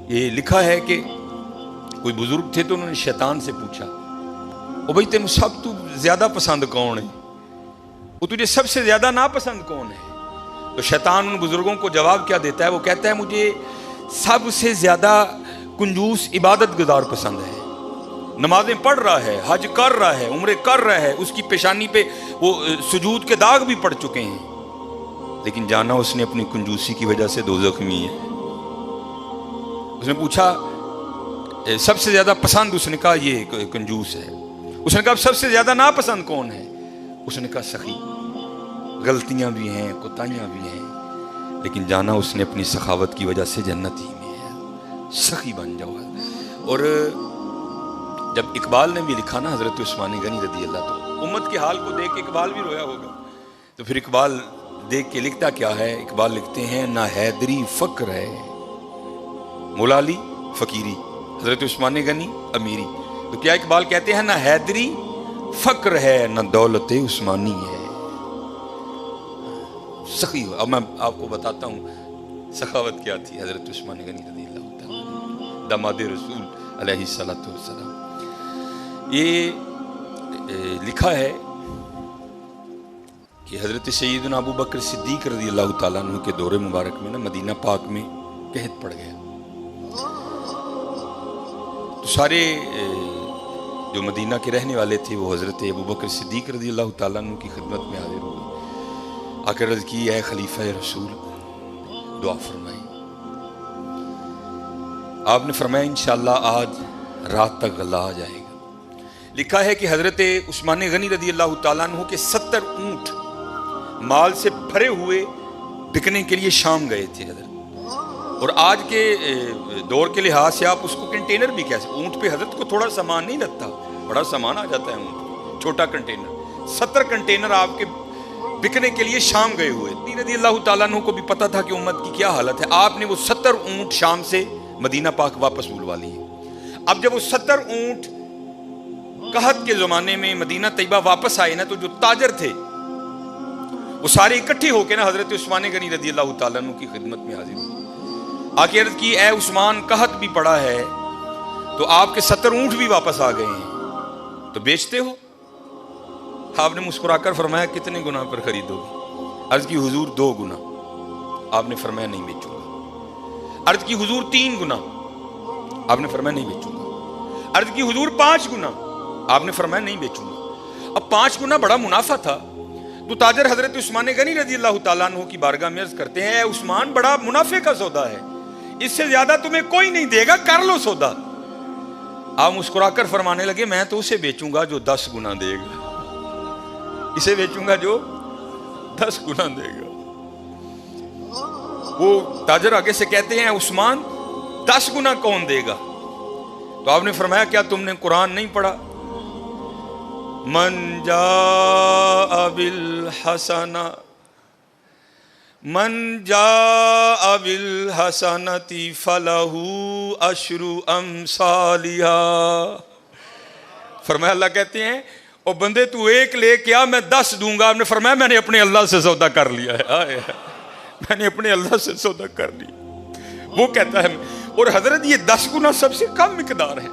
یہ لکھا ہے کہ کوئی بزرگ تھے تو انہوں نے شیطان سے پوچھا او بھائی تینوں سب تو زیادہ پسند کون ہے، وہ تجھے سب سے زیادہ ناپسند کون ہے؟ تو شیطان ان بزرگوں کو جواب کیا دیتا ہے؟ وہ کہتا ہے مجھے سب سے زیادہ کنجوس عبادت گزار پسند ہے، نمازیں پڑھ رہا ہے، حج کر رہا ہے، عمرے کر رہا ہے، اس کی پیشانی پہ وہ سجود کے داغ بھی پڑ چکے ہیں، لیکن جانا اس نے اپنی کنجوسی کی وجہ سے دوزخ میں ہے۔ اس نے پوچھا سب سے زیادہ پسند، اس نے کہا یہ کنجوس ہے۔ اس نے کہا سب سے زیادہ ناپسند کون ہے؟ اس نے کہا سخی، غلطیاں بھی ہیں، کوتاہیاں بھی ہیں، لیکن جانا اس نے اپنی سخاوت کی وجہ سے جنت ہی میں ہے، سخی بن جاؤ۔ اور جب اقبال نے بھی لکھا نا حضرت عثمان غنی رضی اللہ تو امت کے حال کو دیکھ کے اقبال بھی رویا ہوگا، تو پھر اقبال دیکھ کے لکھتا کیا ہے؟ اقبال لکھتے ہیں نہ حیدری فقر ہے، مولا علی فقیری، حضرت عثمان غنی امیری، تو کیا اقبال کہتے ہیں نہ حیدری فقر ہے نہ دولت عثمانی ہے، سخی ہو۔ اب میں آپ کو بتاتا ہوں سخاوت کیا تھی حضرت عثمان غنی رضی اللہ تعالیٰ داماد رسول علیہ الصلوۃ والسلام۔ یہ لکھا ہے کہ حضرت سیدنا ابو بکر صدیق رضی اللہ تعالیٰ عنہ کے دور مبارک میں نا مدینہ پاک میں قحط پڑ گیا، تو سارے جو مدینہ کے رہنے والے تھے وہ حضرت ابو بکر صدیق رضی اللہ تعالیٰ عنہ کی خدمت میں حاضر ہوئے، آ کر عرض کی اے خلیفہ رسول دعا فرمائی۔ آپ نے فرمایا انشاءاللہ آج رات تک غلہ آ جائے گا۔ لکھا ہے کہ حضرت عثمان غنی رضی اللہ تعالیٰ عنہ کے 70 اونٹ مال سے بھرے ہوئے بکنے کے لیے شام گئے تھے حضرت، اور آج کے دور کے لحاظ سے آپ اس کو کنٹینر بھی کہہ سکتے، اونٹ پہ حضرت کو تھوڑا سامان نہیں لگتا، بڑا سامان آ جاتا ہے اونٹ، چھوٹا کنٹینر، 70 کنٹینر آپ کے بکنے کے لیے شام گئے ہوئے۔ رضی اللہ تعالیٰ عنہ کو بھی پتا تھا کہ امت کی کیا حالت ہے، آپ نے وہ 70 اونٹ شام سے مدینہ پاک واپس بلوا لیے۔ اب جب وہ 70 اونٹ قحط کے زمانے میں مدینہ طیبہ واپس آئے نا، تو جو تاجر تھے وہ سارے اکٹھے ہو کے نا حضرت عثمان غنی رضی اللہ تعالیٰ عنہ کی خدمت میں حاضر ہوئے، آ کے عرض کی اے عثمان قحط بھی پڑا ہے تو آپ کے 70 اونٹ بھی واپس آ گئے ہیں، تو بیچتے ہو؟ آپ نے مسکرا کر فرمایا کتنے گنا پر خریدو گے؟ عرض کی حضور 2 گنا۔ آپ نے فرمایا نہیں بیچوں گا۔ عرض کی حضور 3 گنا۔ آپ نے فرمایا نہیں بیچوں گا۔ عرض کی حضور 5 گنا۔ آپ نے فرمایا نہیں بیچوں گا۔ اب 5 گنا بڑا منافع تھا، تو تاجر حضرت عثمان غنی رضی اللہ تعالیٰ عنہ کی بارگاہ میں عرض کرتے ہیں اے عثمان بڑا منافع کا سودا ہے، اس سے زیادہ تمہیں کوئی نہیں دے گا، کر لو سودا۔ آپ مسکرا کر فرمانے لگے میں تو اسے بیچوں گا جو 10 گنا دے گا، اسے بیچوں گا جو 10 گنا دے گا۔ وہ تاجر آگے سے کہتے ہیں عثمان 10 گنا کون دے گا؟ تو آپ نے فرمایا کیا تم نے قرآن نہیں پڑھا؟ من جاء بالحسنہ فلہ عشر امثالہا۔ فرمایا اللہ کہتے ہیں او بندے تو 1 لے کیا میں 10 دوں گا۔ آپ نے فرمایا میں نے اپنے اللہ سے سودا کر لیا ہے، میں نے اپنے اللہ سے سودا کر لیا۔ وہ کہتا ہے، اور حضرت یہ 10 گنا سب سے کم مقدار ہے،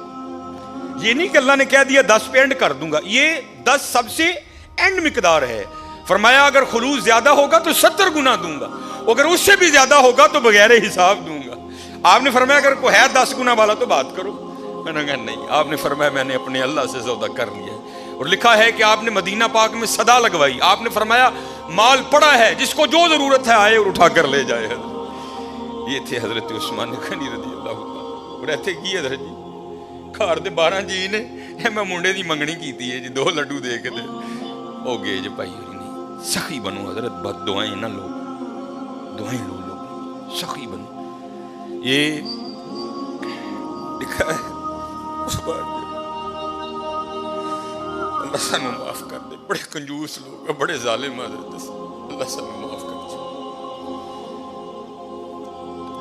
یہ نہیں کہ اللہ نے کہہ دیا 10 پہ اینڈ کر دوں گا، یہ 10 سب سے اینڈ مقدار ہے۔ فرمایا اگر خلوص زیادہ ہوگا تو 70 گنا دوں گا، اگر اس سے بھی زیادہ ہوگا تو بغیر حساب دوں گا۔ آپ نے فرمایا اگر کوئی ہے 10 گنا والا تو بات کرو، میں نے کہا نہیں۔ آپ نے فرمایا میں نے اپنے اللہ سے سودا کر لیا ہے۔ اور لکھا ہے کہ آپ نے مدینہ پاک میں صدا لگوائی، آپ نے فرمایا مال پڑا ہے، جس کو جو ضرورت ہے آئے اور اٹھا کر لے جائے۔ یہ تھے حضرت عثمان غنی رضی اللہ عنہ۔ اور ایتھے کی حضرت جی گھر دے 12 جی نے میں منڈے دی منگنی کیتی ہے جی 2 لڈو دے کے دے ہو گئے جی پائی ہوئی نہیں۔ سخی بنو حضرت، بد دعائیں نہ لو، دعائیں لو، لوگ سخی بنو۔ یہ لکھا ہے اس بات اللہ سانو معاف کر دے، بڑے کنجوس لوگ، بڑے ظالم حضرت، اللہ سانو معاف کر دے۔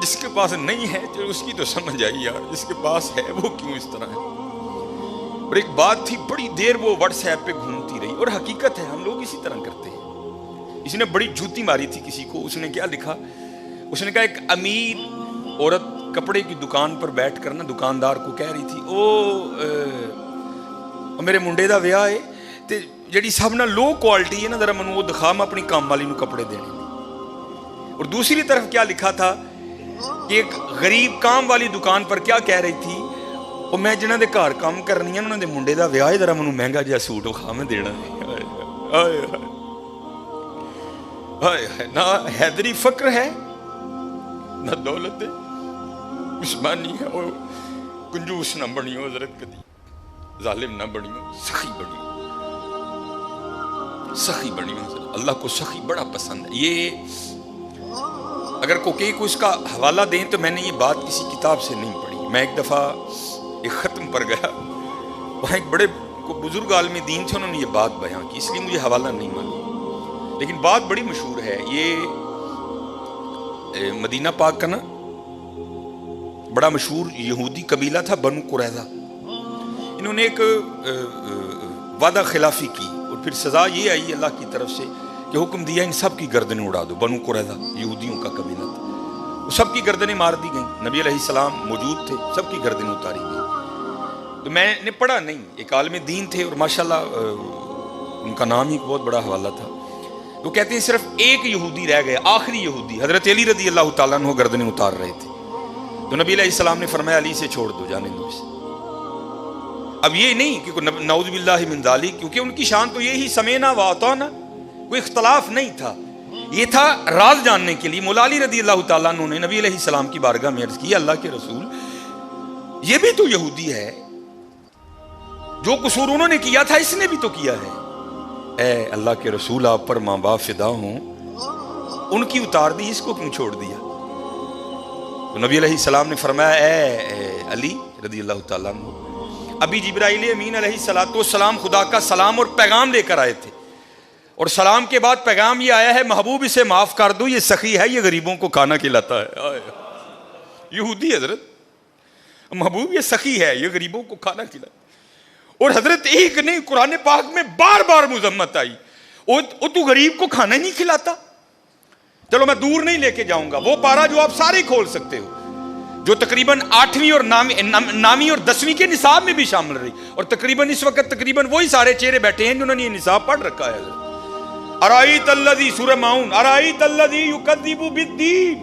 جس کے پاس نہیں ہے اس کی تو سمجھ آئی یار، جس کے پاس ہے وہ کیوں اس طرح ہے۔ اور ایک بات تھی بڑی دیر وہ واٹس ایپ پہ گھومتی رہی، اور حقیقت ہے ہم لوگ اسی طرح کرتے ہیں۔ اس نے بڑی جوتی ماری تھی کسی کو، اس نے کیا لکھا، اس نے کہا ایک امیر عورت کپڑے کی دکان پر بیٹھ کر نا دکاندار کو کہہ رہی تھی میرے منڈے دا ویاہ ہے تے جڑی سب نہ لو کوالٹی ہے نا ذرا منو وہ دکھا، میں اپنی کام والی نو کپڑے دینے. اور دوسری طرف کیا لکھا تھا کہ ایک غریب کام والی دکان پر کیا کہہ رہی تھی، وہ میں جنہاں دے گھر کام کرنی ہے انہاں دے منڈے دا ویاہ ہے، ذرا منو مہنگا جہا سوٹ وکھا میں دینا ہے. نہ حیدری فقر ہے نہ دولت ہے، عثمانی ہے اور کنجوس نہ بنیو حضرت، کدی ظالم نہ بنیو، سخی بنیو، سخی بنیو حضرت. اللہ کو سخی بڑا پسند ہے. یہ اگر کوئی اس کا حوالہ دیں تو میں نے یہ بات کسی کتاب سے نہیں پڑھی. میں ایک دفعہ ایک ختم پر گیا، وہاں ایک بڑے بزرگ عالم دین تھے، انہوں نے یہ بات بیان کی، اس لیے مجھے حوالہ نہیں معلوم، لیکن بات بڑی مشہور ہے. یہ مدینہ پاک کا نا بڑا مشہور یہودی قبیلہ تھا بنو قریظہ. انہوں نے ایک وعدہ خلافی کی اور پھر سزا یہ آئی اللہ کی طرف سے کہ حکم دیا ان سب کی گردنیں اڑا دو. بنو قریظہ یہودیوں کا قبیلہ تھا، وہ سب کی گردنیں مار دی گئیں. نبی علیہ السلام موجود تھے، سب کی گردنیں اتاری گئیں. تو میں نے پڑھا نہیں، ایک عالم دین تھے اور ماشاءاللہ ان کا نام ہی ایک بہت بڑا حوالہ تھا. وہ کہتے ہیں صرف ایک یہودی رہ گئے، آخری یہودی حضرت علی رضی اللہ تعالیٰ عنہ گردنیں اتار رہے تھے. تو نبی علیہ السلام نے فرمایا علی سے چھوڑ دو، جانے دو اسے. اب یہ نہیں کہ نعوذ باللہ من ذالک، کیونکہ ان کی شان تو یہی سمینا و اطعنا، کوئی اختلاف نہیں تھا. یہ تھا راز جاننے کے لیے. مولا علی رضی اللہ تعالیٰ عنہ نے نبی علیہ السلام کی بارگاہ میں عرض کی، اللہ کے رسول یہ بھی تو یہودی ہے، جو قصور انہوں نے کیا تھا اس نے بھی تو کیا ہے. اے اللہ کے رسول آپ پر ماں باپ فدا ہوں، ان کی اتار دی، اس کو کیوں چھوڑ دیا؟ تو نبی علیہ السلام نے فرمایا اے علی رضی اللہ تعالیٰ عنہ، ابھی جبرائیل امین علیہ السلام خدا کا سلام اور پیغام لے کر آئے تھے، اور سلام کے بعد پیغام یہ آیا ہے محبوب اسے معاف کر دو، یہ سخی ہے، یہ غریبوں کو کھانا کھلاتا ہے. یہودی حضرت، محبوب یہ سخی ہے، یہ غریبوں کو کھانا کھلاتا ہے. اور حضرت ایک نہیں، قرآن پاک میں بار بار مذمت آئی، تو غریب کو کھانا نہیں کھلاتا. چلو میں دور نہیں لے کے جاؤں گا، وہ پارا جو آپ سارے کھول سکتے ہو، جو تقریباً 8ویں اور 9ویں اور 10ویں کے نصاب میں بھی شامل رہی، اور تقریباً اس وقت تقریباً وہی سارے چہرے بیٹھے ہیں جنہوں نے یہ نصاب پڑھ رکھا ہے. ارائیت الذی، سورہ معون، ارائیت الذی یکذب بالدین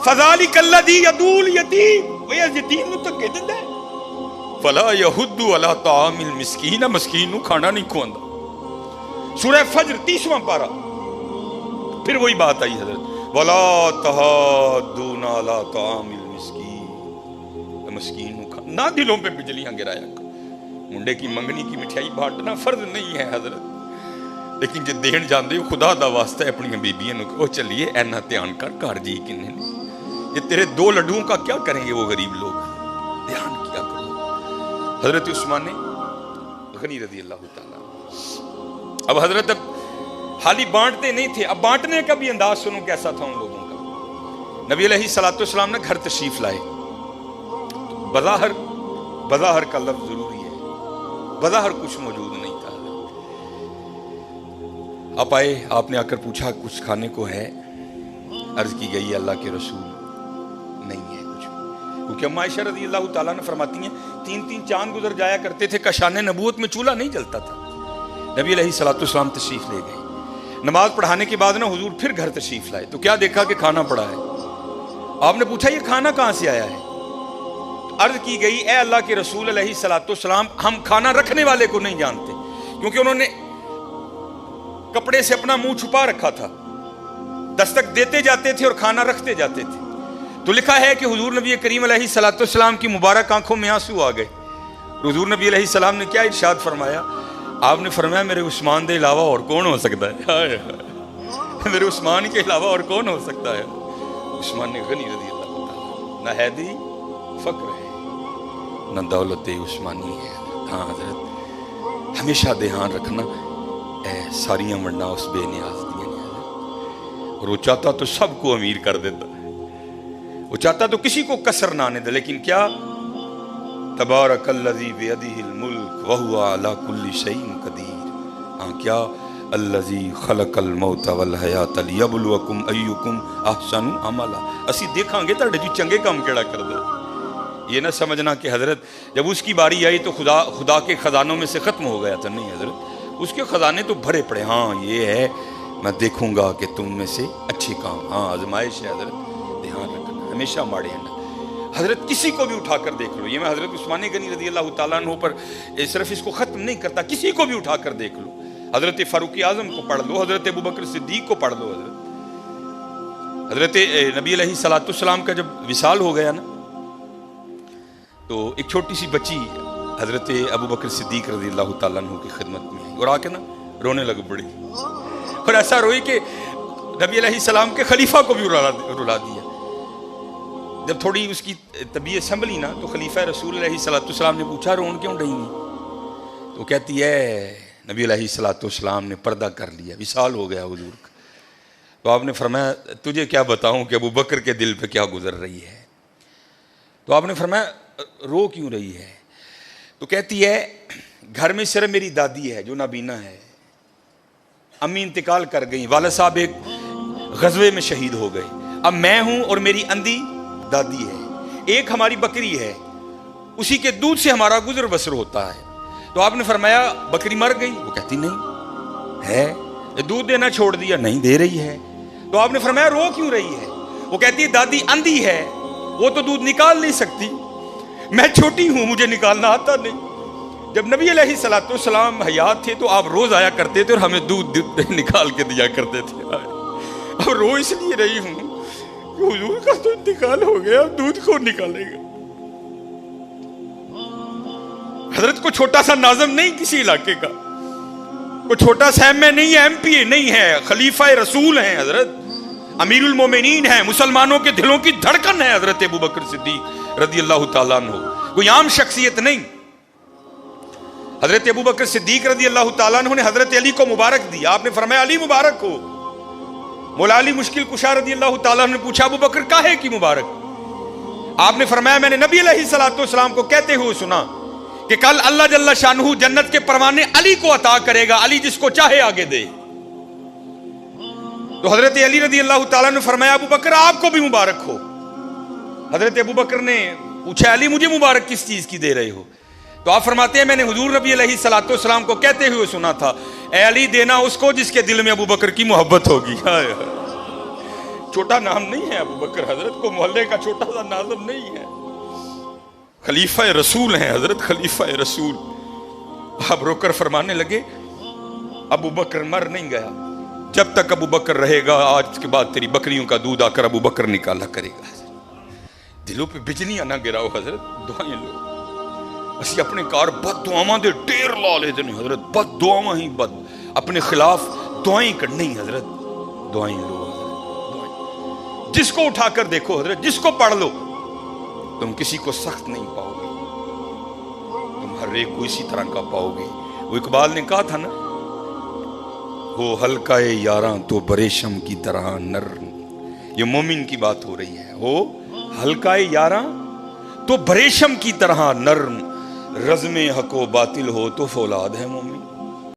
فذلک الذی یدعو الیتیم، وہ یتیم نو تکے دیندا ہے، فلا یحض علی طعام المسکین، مسکین نو کھانا نہیں کھواندا. سورہ فجر 30واں پارہ، پھر وہی بات آئی حضرت، ولا تحاضون علی طعام المسکین، مسکین نو نہ دلوں پہ بجلیاں گرایا. منڈے کی منگنی کی مٹھائی بانٹنا فرض نہیں ہے حضرت، لیکن جے دین جاندے ہو خدا دا واسطہ اپنی بیبیاں نو کہو چلیے اینا دھیان کر گھر جی کنے نے، یہ تیرے 2 لڈوؤں کا کیا کریں گے وہ غریب لوگ، دھیان کیا کرو. حضرت عثمان غنی رضی اللہ تعالیٰ. اب حضرت حالی بانٹتے نہیں تھے، اب بانٹنے کا بھی انداز سنو کیسا تھا ان لوگوں کا. نبی علیہ السلام نے گھر تشریف لائے، بظاہر کا لفظ ضروری ہے، بظاہر کچھ موجود نہیں تھا. آپ آئے، آپ نے آ کر پوچھا کچھ کھانے کو ہے؟ عرض کی گئی اللہ کے رسول نہیں ہے کچھ، کیونکہ اما عائشہ رضی اللہ تعالیٰ نے فرماتی ہیں 3 چاند گزر جایا کرتے تھے، کاشان نبوت میں چولہا نہیں جلتا تھا. نبی علیہ السلام تشریف لے گئے. نماز پڑھانے کے بعد نا حضور پھر گھر تشریف لائے، تو کیا دیکھا کہ کھانا پڑا ہے. آپ نے پوچھا یہ کھانا کہاں سے آیا ہے؟ عرض کی گئی اے اللہ کے رسول علیہ السلام، ہم کھانا رکھنے والے کو نہیں جانتے، کیونکہ انہوں نے کپڑے سے اپنا منہ چھپا رکھا تھا، دستک دیتے جاتے تھے اور کھانا رکھتے جاتے تھے. تو لکھا ہے کہ حضور نبی کریم علیہ السلام کی مبارک آنکھوں میں آنسو آ گئے. حضور نبی علیہ السلام نے کیا ارشاد فرمایا؟ آپ نے فرمایا میرے عثمان دے علاوہ اور کون ہو سکتا ہے؟ میرے عثمان کے علاوہ اور کون ہو سکتا ہے؟ عثمان غنی رضی اللہ تعالیٰ، نہ حیدری فقر ہے نہ دولت عثمانی ہے. ہاں حضرت ہمیشہ دھیان رکھنا، ساریاں منڈا اس بے نیاز دیا نہیں، اور وہ چاہتا تو سب کو امیر کر دیتا، وہ چاہتا تو کسی کو کسر نہ آنے دے. لیکن کیا تبارک الذی بیدہ الملک وہو علی کل شیء قدیر. ہاں کیا الذی خلق الموت والحیات لیبلوکم ایکم احسن عملا. اسی دیکھاں گے تہاڈے جو چنگے کام کیڑا کردا. یہ نہ سمجھنا کہ حضرت جب اس کی باری آئی تو خدا کے خزانوں میں سے ختم ہو گیا تھا. نہیں حضرت، اس کے خزانے تو بھرے پڑے. ہاں یہ ہے، میں دیکھوں گا کہ تم میں سے اچھے کام. ہاں آزمائش ہے حضرت، دھیان رکھنا، ہمیشہ ماڑے ہیں. حضرت کسی کو بھی اٹھا کر دیکھ لو. یہ میں حضرت عثمان غنی رضی اللہ تعالیٰ عنہ پر صرف اس کو ختم نہیں کرتا، کسی کو بھی اٹھا کر دیکھ لو. حضرت فاروق اعظم کو پڑھ لو، حضرت ابوبکر صدیق کو پڑھ لو. حضرت نبی علیہ الصلوۃ والسلام کا جب وصال ہو گیا نا، تو ایک چھوٹی سی بچی حضرت ابوبکر صدیق رضی اللہ تعالیٰ عنہ کی خدمت میں آئی اور آ کے نا رونے لگ پڑی. اور ایسا روئی کہ نبی علیہ السلام کے خلیفہ کو بھی رلا دیا. جب تھوڑی اس کی طبیعت سنبھلی نا تو خلیفہ رسول علیہ الصلوۃ والسلام نے پوچھا رون کیوں رہی ہیں؟ تو کہتی ہے نبی علیہ الصلوۃ والسلام نے پردہ کر لیا، وصال ہو گیا حضور کا. تو آپ نے فرمایا تجھے کیا بتاؤں کہ ابو بکر کے دل پہ کیا گزر رہی ہے. تو آپ نے فرمایا رو کیوں رہی ہے؟ تو کہتی ہے گھر میں صرف میری دادی ہے جو نابینا ہے، امی انتقال کر گئی، والد صاحب ایک غزوے میں شہید ہو گئے، اب میں ہوں اور میری اندھی دادی ہے، ایک ہماری بکری ہے، اسی کے دودھ سے ہمارا گزر بسر ہوتا ہے. تو آپ نے فرمایا بکری مر گئی؟ وہ کہتی نہیں ہے. دودھ دینا چھوڑ دیا؟ نہیں دے رہی ہے. تو آپ نے فرمایا رو کیوں رہی ہے؟ وہ کہتی ہے دادی اندھی ہے، وہ تو دودھ نکال نہیں سکتی، میں چھوٹی ہوں مجھے نکالنا آتا نہیں. جب نبی علیہ الصلوۃ والسلام حیات تھے تو آپ روز آیا کرتے تھے اور ہمیں دودھ نکال کے دیا کرتے تھے. اب رو اس لیے رہی ہوں کہ حضور کا تو انتقال ہو گیا، دودھ کون نکالے گا. حضرت کو چھوٹا سا ناظم نہیں کسی علاقے کا، کوئی چھوٹا سا ایم اے نہیں ہے، ایم پی اے نہیں ہے، خلیفہ رسول ہیں حضرت، امیر المومنین ہیں، مسلمانوں کے دلوں کی دھڑکن ہے حضرت ابوبکر صدیق رضی اللہ تعالیٰ عنہ، کوئی عام شخصیت نہیں. حضرت ابوبکر صدیق رضی اللہ تعالیٰ عنہ نے حضرت علی کو مبارک دیا. آپ نے فرمایا علی مبارک ہو. مولا علی مشکل کشا رضی اللہ تعالیٰ عنہ نے پوچھا ابوبکر کاہے کی مبارک؟ آپ نے فرمایا میں نے نبی علیہ الصلوۃ والسلام کو کہتے ہوئے سنا کہ کل اللہ جل شانہ جنت کے پروانے علی کو عطا کرے گا، علی جس کو چاہے آگے دے. تو حضرت علی رضی اللہ تعالیٰ نے فرمایا ابوبکر آپ کو بھی مبارک ہو. حضرت ابوبکر نے پوچھا علی مجھے مبارک کس چیز کی دے رہے ہو؟ تو آپ فرماتے ہیں میں نے حضور نبی علیہ الصلوۃ والسلام کو کہتے ہوئے سنا تھا اے علی دینا اس کو جس کے دل میں ابوبکر کی محبت ہوگی. چھوٹا نام نہیں ہے ابوبکر، حضرت کو محلے کا چھوٹا سا ناظم نہیں ہے، خلیفہ رسول ہیں حضرت، خلیفہ رسول. آپ رو کر فرمانے لگے ابوبکر مر نہیں گیا، جب تک ابوبکر رہے گا آج کے بعد تیری بکریوں کا دودھ آ کر ابوبکر نکالا کرے گا. دلوں پہ بجلیاں نہ گراؤ حضرت، دعائیں لو. اسی اپنے کار بد دعاواں دے ڈیر لا لے دیں حضرت، بد دعاواں ہی بد، اپنے خلاف دعائیں کرنی حضرت، دعائیں لو حضرت. جس کو اٹھا کر دیکھو حضرت، جس کو پڑھ لو، تم کسی کو سخت نہیں پاؤ گے، تم ہر ایک کو اسی طرح کا پاؤ گے. وہ اقبال نے کہا تھا نا ہو ہلکا یاراں تو بریشم کی طرح نرم. یہ مومن کی بات ہو رہی ہے. ہو ہلکا یاراں تو بریشم کی طرح نرم، رزم حق و باطل ہو تو فولاد ہے مومن.